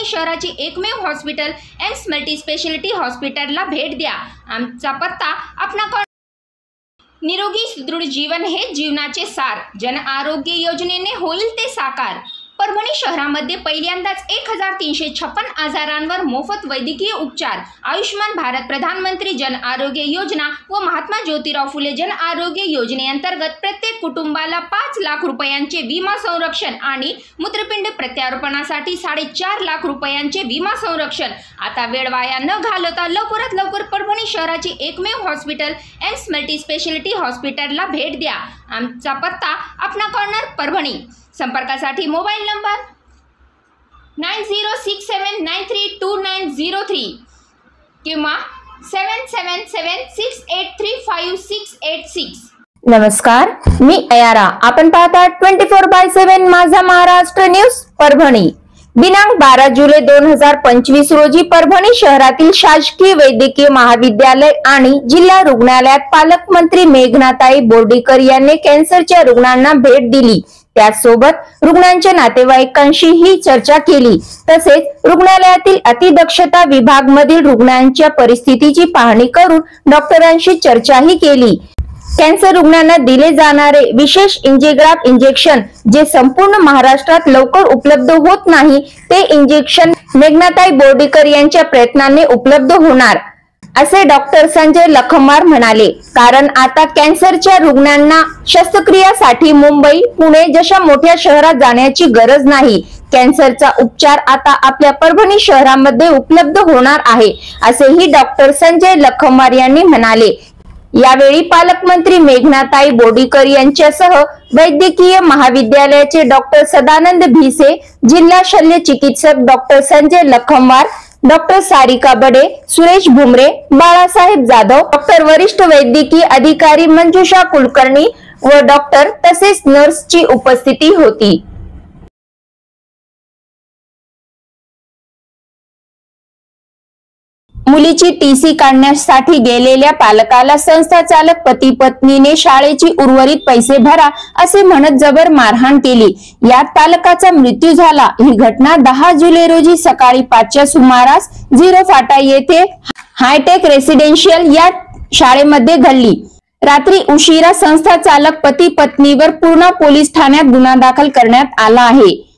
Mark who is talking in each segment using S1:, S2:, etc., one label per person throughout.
S1: परभणी शहराची एकमेव hospital AIIMS multispeciality हॉस्पिटलला भेट द्या। आमचा पत्ता आपणा निरोगी सुदृढ जीवन हे जीवनाचे सार। जन आरोग्य योजनेने होईल ते साकार। परभणी शहरामध्ये पहिल्यांदाच 1356 आजारांवर मोफत वैद्यकीय उपचार। आयुष्मान भारत प्रधानमंत्री जन आरोग्य योजना व महात्मा ज्योतिराव फुले जन आरोग्य योजनेअंतर्गत प्रत्येक कुटुंबाला 5 लाख रुपयांचे विमा संरक्षण आणि मूत्रपिंड प्रत्यारोपणासाठी 4.5 लाख रुपयांचे विमा संरक्षण। आता वेळ वाया न घालवता लवकरात लवकर परभणी शहराची एकमेव हॉस्पिटल एम्स मल्टीस्पेशालिटी हॉस्पिटलला भेट द्या। आमचा पत्ता आपणा कॉर्नर परभणी। संपर्कासाठी मोबाईल नंबर 9067932903 किंवा 7776835686।
S2: नमस्कार, मी अयारा। आपण पाहता 24/7 माझा महाराष्ट्र न्यूज परभणी। दिनांक 12 जुलै 2025 रोजी परभणी शहरातील शासकीय वैद्यकीय महाविद्यालय आणि जिल्हा रुग्णालयात पालकमंत्री मेघनाताई बोर्डीकर यांनी कॅन्सरच्या रुग्णांना भेट दिली। त्यासोबत रुग्णांच्या नातेवाईकांशी ही चर्चा केली। तसेच रुग्णालयातील अतिदक्षता विभाग मधील रुग्णांच्या परिस्थितीची पाहणी करून डॉक्टरांशी चर्चाही केली। कॅन्सर रुग्णांना दिले जाणारे विशेष एंजियोग्राफ इंजेक्शन जे संपूर्ण महाराष्ट्रात लवकर उपलब्ध होत नाही, ते इंजेक्शन मेघनाताई बोर्डीकर यांच्या प्रयत्नाने उपलब्ध होणार असे डॉक्टर संजय लखमार म्हणाले। कारण आता कॅन्सरच्या रुग्णांना शस्त्रक्रियासाठी मुंबई, पुणे जशा मोठ्या शहरात जाण्याची गरज नाही। कॅन्सरचा उपचार आता आपल्या परभणी शहरामध्ये उपलब्ध होणार आहे, असेही डॉक्टर संजय लखमार यांनी म्हणाले। यावेळी पालकमंत्री मेघनाताई बोर्डीकर यांच्यासह वैद्यकीय महाविद्यालयाचे डॉक्टर सदानंद भिसे, जिल्हा शल्य चिकित्सक डॉक्टर संजय लखमार, डॉक्टर सारिका बडे, सुरेश भुमरे, बाळासाहेब जाधव, डॉक्टर वरिष्ठ वैद्यकीय अधिकारी मंजुषा कुलकर्णी व डॉक्टर तसेच नर्सची उपस्थिती होती। मुलीची टीसी काढण्यासाठी गेलेल्या पालकाला संस्था चालक पती पत्नीने शाळेची उर्वरित पैसे भरा असे म्हणत जबर मारहाण केली। यात पालकाचा मृत्यू झाला। ही घटना 10 जुलै रोजी सकाळी 5च्या सुमारास 0 फाटा येथे हायटेक रेसिडेन्शियल या शाळेमध्ये घडली। रात्री उशिरा संस्था चालक पती पत्नीवर पूर्णा पोलीस ठाण्यात गुन्हा दाखल करण्यात आला आहे।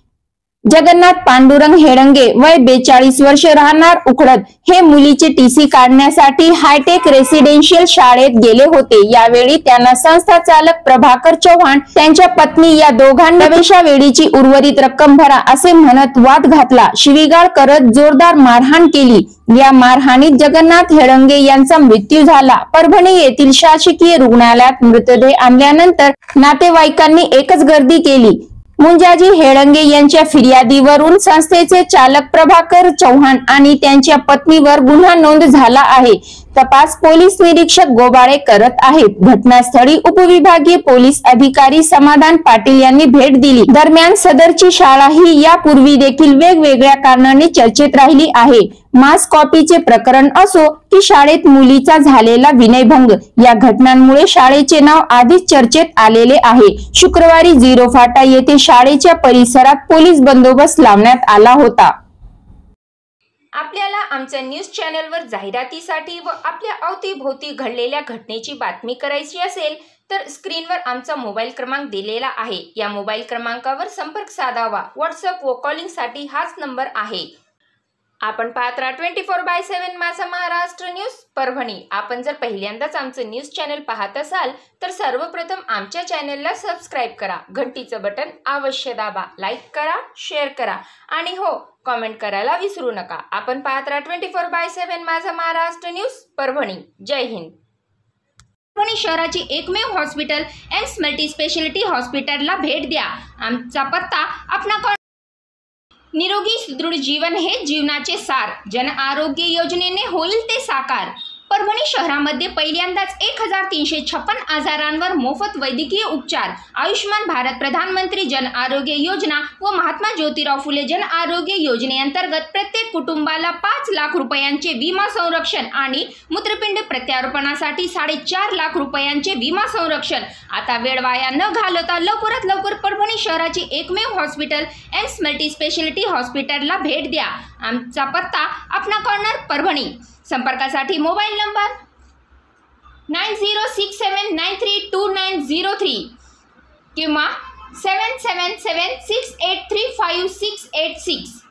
S2: जगन्नाथ पांडुरंग हेडंगे वय 42 वर्ष राहणार उखडत हे मुलीचे टीसी काढण्यासाठी हायटेक रेसिडेन्शियल शाळेत गेले होते। यावेळी त्यांना संस्था चालक प्रभाकर चव्हाण त्यांच्या पत्नी या दोघांनी प्रवेशावेळीची उर्वरित रक्कम भरा असे म्हणत वाद घातला, शिवीगाळ करत जोरदार मारहाण केली। या मारहाणीत जगन्नाथ हेडंगे यांचा मृत्यू झाला। परभणी येथील शासकीय रुग्णालयात मृतदेह आणल्यानंतर नातेवाईकांनी एकच गर्दी केली। मुंजाजी हेडंगे यांच्या फिर्यादीवरून संस्थेचे चालक प्रभाकर चव्हाण आणि त्यांच्या पत्नीवर गुन्हा नोंद झाला आहे। तपास पोलीस निरीक्षक गोबाळे करत आहेत। घटनास्थळी उपविभागीय पोलीस अधिकारी समाधान पाटील यांनी भेट दिली। दरम्यान सदरची शाळा ही यापूर्वी देखील वेगवेगळ्या कारणाने चर्चेत राहिली आहे। मास कॉपीचे प्रकरण असो की शाळेत मुलीचा झालेला विनयभंग, या घटनांमुळे शाळेचे नाव आधीच चर्चेत आलेले आहे। शुक्रवारी 0 फाटा येथे शाळेच्या परिसरात पोलीस बंदोबस्त लावण्यात आला होता।
S1: आपल्याला आमच्या न्यूज चॅनलवर जाहिरातीसाठी व आपल्या अवतीभोवती घडलेल्या घटनेची बातमी करायची असेल तर स्क्रीनवर आमचा मोबाईल क्रमांक दिलेला आहे। या मोबाईल क्रमांकावर संपर्क साधावा। व्हॉट्सअप व कॉलिंगसाठी हाच नंबर आहे। आपण पाहत राहा 24/7 माझा महाराष्ट्र न्यूज परभणी। आपण जर पहिल्यांदाच आमचं न्यूज चॅनल पाहत असाल तर सर्वप्रथम आमच्या चॅनलला सबस्क्राइब करा, घंटीचं बटन अवश्य दाबा, लाईक करा, शेअर करा आणि हो, कमेंट करायला विसरू नका। आपण पाहत राहा 24/7 माझा महाराष्ट्र न्यूज परभणी। जय हिंद। परभणी शहराची एकमेव हॉस्पिटल एम्स मल्टीस्पेशालिटी हॉस्पिटलला भेट द्या। आमचा पत्ता आपणा निरोगी सुदृढ जीवन हे जीवनाचे सार। जन आरोग्य योजनेने होईल ते साकार। परभणी शहरामध्ये पहिल्यांदाच 1356 आजारांवर मोफत वैद्यकीय उपचार। आयुष्मान भारत प्रधानमंत्री जन आरोग्य योजना व महात्मा ज्योतिराव फुले जन आरोग्य योजनेअंतर्गत प्रत्येक कुटुंबाला 5 लाख रुपयांचे विमा संरक्षण आणि मूत्रपिंड प्रत्यारोपणासाठी 4.5 लाख रुपयांचे विमा संरक्षण। आता वेळ वाया न घालवता लवकरात लवकर परभणी शहराची एकमेव हॉस्पिटल एम्स मल्टी स्पेशालिटी हॉस्पिटलला भेट द्या। आमचा पत्ता अपना कॉर्नर परभणी। संपर्कासाठी मोबाईल नंबर 9067932903 किंवा 7776835686।